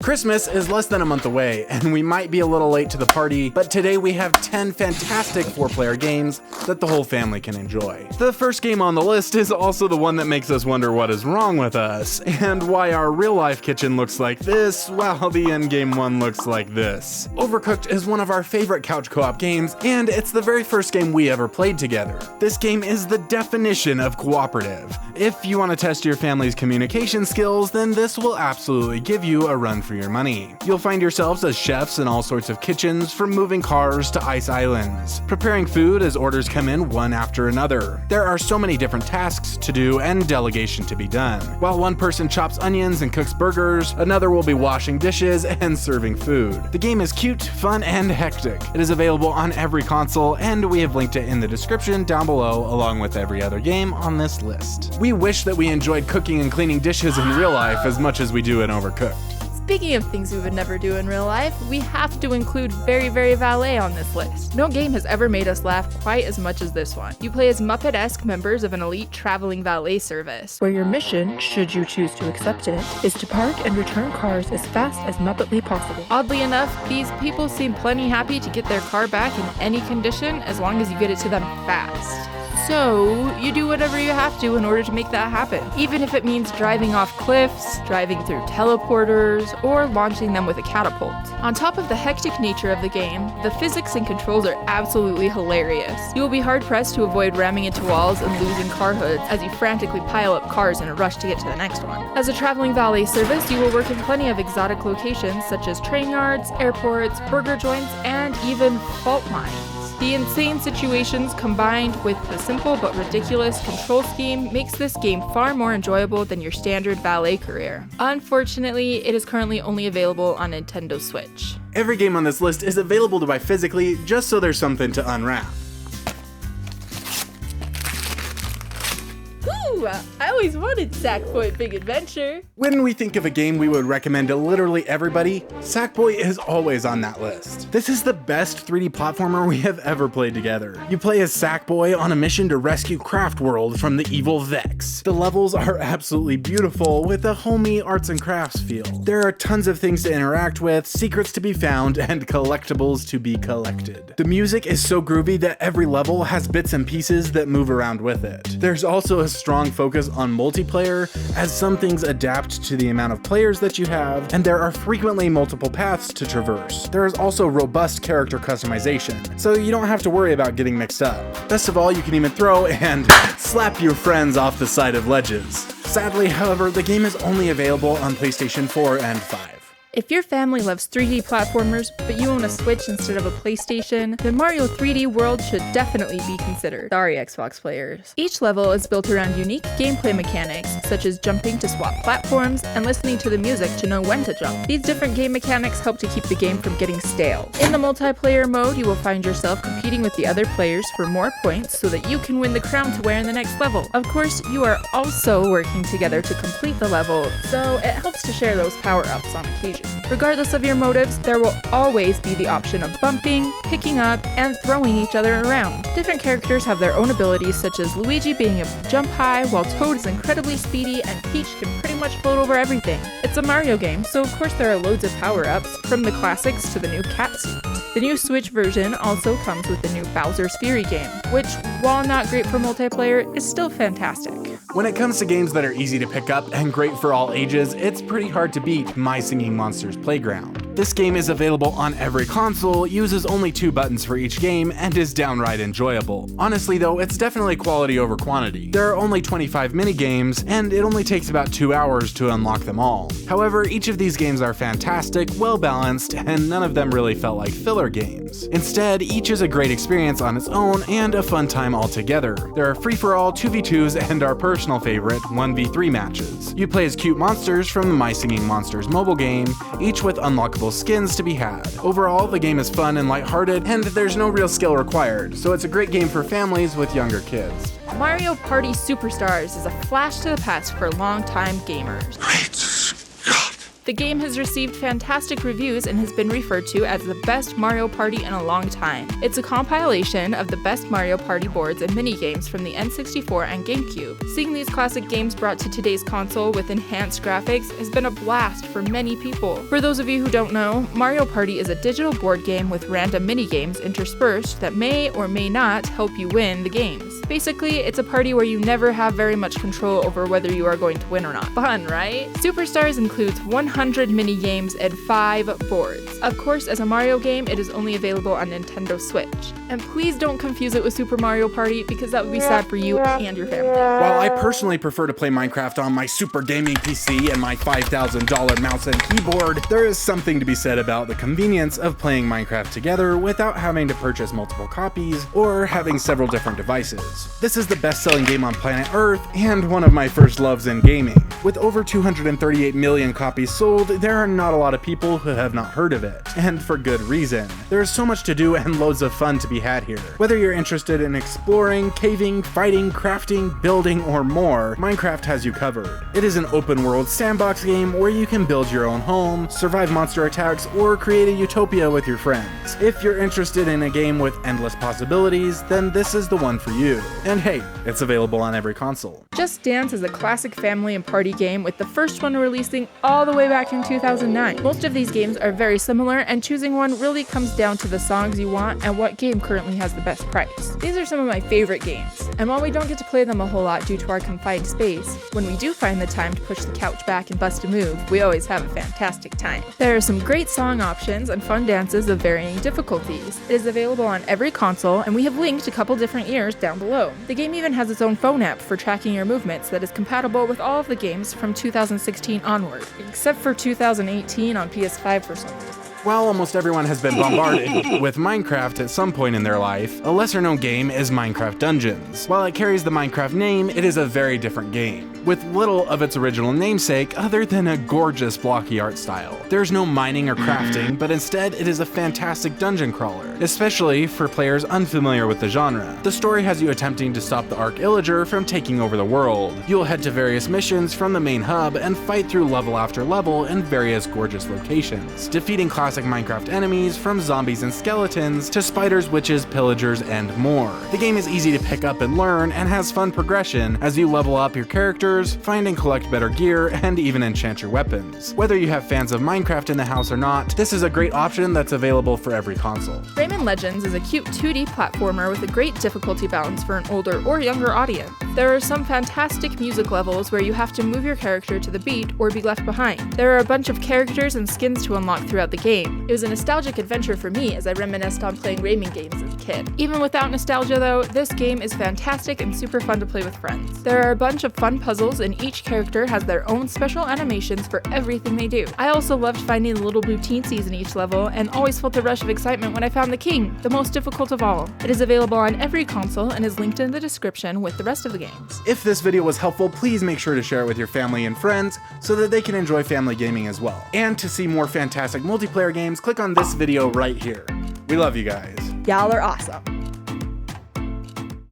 Christmas is less than a month away, and we might be a little late to the party, but today we have 10 fantastic 4-player games that the whole family can enjoy. The first game on the list is also the one that makes us wonder what is wrong with us, and why our real-life kitchen looks like this, while the in-game one looks like this. Overcooked is one of our favorite couch co-op games, and it's the very first game we ever played together. This game is the definition of cooperative. If you want to test your family's communication skills, then this will absolutely give you a run for your money. You'll find yourselves as chefs in all sorts of kitchens, from moving cars to ice islands, preparing food as orders come in one after another. There are so many different tasks to do and delegation to be done. While one person chops onions and cooks burgers, another will be washing dishes and serving food. The game is cute, fun, and hectic. It is available on every console, and we have linked it in the description down below along with every other game on this list. We wish that we enjoyed cooking and cleaning dishes in real life as much as we do in Overcooked. Speaking of things we would never do in real life, we have to include Very Valet on this list. No game has ever made us laugh quite as much as this one. You play as Muppet-esque members of an elite traveling valet service, where your mission, should you choose to accept it, is to park and return cars as fast as Muppetly possible. Oddly enough, these people seem plenty happy to get their car back in any condition as long as you get it to them fast. So, you do whatever you have to in order to make that happen. Even if it means driving off cliffs, driving through teleporters, or launching them with a catapult. On top of the hectic nature of the game, the physics and controls are absolutely hilarious. You will be hard-pressed to avoid ramming into walls and losing car hoods as you frantically pile up cars in a rush to get to the next one. As a traveling valet service, you will work in plenty of exotic locations such as train yards, airports, burger joints, and even fault lines. The insane situations combined with the simple but ridiculous control scheme makes this game far more enjoyable than your standard valet career. Unfortunately, it is currently only available on Nintendo Switch. Every game on this list is available to buy physically, just so there's something to unwrap. I always wanted Sackboy Big Adventure. When we think of a game we would recommend to literally everybody, Sackboy is always on that list. This is the best 3D platformer we have ever played together. You play as Sackboy on a mission to rescue Craft World from the evil Vex. The levels are absolutely beautiful with a homey arts and crafts feel. There are tons of things to interact with, secrets to be found, and collectibles to be collected. The music is so groovy that every level has bits and pieces that move around with it. There's also a strong focus on multiplayer, as some things adapt to the amount of players that you have, and there are frequently multiple paths to traverse. There is also robust character customization, so you don't have to worry about getting mixed up. Best of all, you can even throw and slap your friends off the side of ledges. Sadly, however, the game is only available on PlayStation 4 and 5. If your family loves 3D platformers, but you own a Switch instead of a PlayStation, then Mario 3D World should definitely be considered. Sorry, Xbox players. Each level is built around unique gameplay mechanics, such as jumping to swap platforms and listening to the music to know when to jump. These different game mechanics help to keep the game from getting stale. In the multiplayer mode, you will find yourself competing with the other players for more points so that you can win the crown to wear in the next level. Of course, you are also working together to complete the level, so it helps to share those power-ups on occasion. Regardless of your motives, there will always be the option of bumping, picking up, and throwing each other around. Different characters have their own abilities, such as Luigi being able to jump high, while Toad is incredibly speedy, and Peach can pretty much float over everything. It's a Mario game, so of course there are loads of power-ups, from the classics to the new cat suit. The new Switch version also comes with the new Bowser's Fury game, which, while not great for multiplayer, is still fantastic. When it comes to games that are easy to pick up and great for all ages, it's pretty hard to beat My Singing Monsters Playground. This game is available on every console, uses only 2 buttons for each game, and is downright enjoyable. Honestly though, it's definitely quality over quantity. There are only 25 minigames, and it only takes about 2 hours to unlock them all. However, each of these games are fantastic, well balanced, and none of them really felt like filler games. Instead, each is a great experience on its own and a fun time altogether. There are free-for-all 2v2s and our personal favorite 1v3 matches. You play as cute monsters from the My Singing Monsters mobile game, each with unlockable skins to be had. Overall, the game is fun and lighthearted, and there's no real skill required, so it's a great game for families with younger kids. Mario Party Superstars is a flash to the past for longtime gamers. Great Scott! The game has received fantastic reviews and has been referred to as the best Mario Party in a long time. It's a compilation of the best Mario Party boards and minigames from the N64 and GameCube. Seeing these classic games brought to today's console with enhanced graphics has been a blast for many people. For those of you who don't know, Mario Party is a digital board game with random minigames interspersed that may or may not help you win the games. Basically, it's a party where you never have very much control over whether you are going to win or not. Fun, right? Superstars includes 100 minigames and 5 boards. Of course, as a Mario game, it is only available on Nintendo Switch. And please don't confuse it with Super Mario Party because that would be sad for you and your family. While I personally prefer to play Minecraft on my super gaming PC and my $5,000 mouse and keyboard, there is something to be said about the convenience of playing Minecraft together without having to purchase multiple copies or having several different devices. This is the best-selling game on planet Earth and one of my first loves in gaming. With over 238 million copies sold, there are not a lot of people who have not heard of it, and for good reason. There is so much to do and loads of fun to be had here. Whether you're interested in exploring, caving, fighting, crafting, building, or more, Minecraft has you covered. It is an open-world sandbox game where you can build your own home, survive monster attacks, or create a utopia with your friends. If you're interested in a game with endless possibilities, then this is the one for you. And hey, it's available on every console. Just Dance is a classic family and party game with the first one releasing all the way back in 2009. Most of these games are very similar, and choosing one really comes down to the songs you want and what game currently has the best price. These are some of my favorite games, and while we don't get to play them a whole lot due to our confined space, when we do find the time to push the couch back and bust a move, we always have a fantastic time. There are some great song options and fun dances of varying difficulties. It is available on every console, and we have linked a couple different years down below. The game even has its own phone app for tracking your movements that is compatible with all of the games from 2016 onward, except for 2018 on PS5 for some reason. While almost everyone has been bombarded with Minecraft at some point in their life, a lesser-known game is Minecraft Dungeons. While it carries the Minecraft name, it is a very different game, with little of its original namesake other than a gorgeous blocky art style. There's no mining or crafting, but instead it is a fantastic dungeon crawler, especially for players unfamiliar with the genre. The story has you attempting to stop the Arch Illager from taking over the world. You'll head to various missions from the main hub and fight through level after level in various gorgeous locations, defeating classic Minecraft enemies from zombies and skeletons to spiders, witches, pillagers, and more. The game is easy to pick up and learn and has fun progression as you level up your characters, find and collect better gear, and even enchant your weapons. Whether you have fans of Minecraft in the house or not, this is a great option that's available for every console. Rayman Legends is a cute 2D platformer with a great difficulty balance for an older or younger audience. There are some fantastic music levels where you have to move your character to the beat or be left behind. There are a bunch of characters and skins to unlock throughout the game. It was a nostalgic adventure for me as I reminisced on playing Rayman games as a kid. Even without nostalgia though, this game is fantastic and super fun to play with friends. There are a bunch of fun puzzles and each character has their own special animations for everything they do. I also loved finding the little blue teensies in each level and always felt a rush of excitement when I found the king, the most difficult of all. It is available on every console and is linked in the description with the rest of the games. If this video was helpful, please make sure to share it with your family and friends so that they can enjoy family gaming as well. And to see more fantastic multiplayer games, click on this video right here. We love you guys. Y'all are awesome.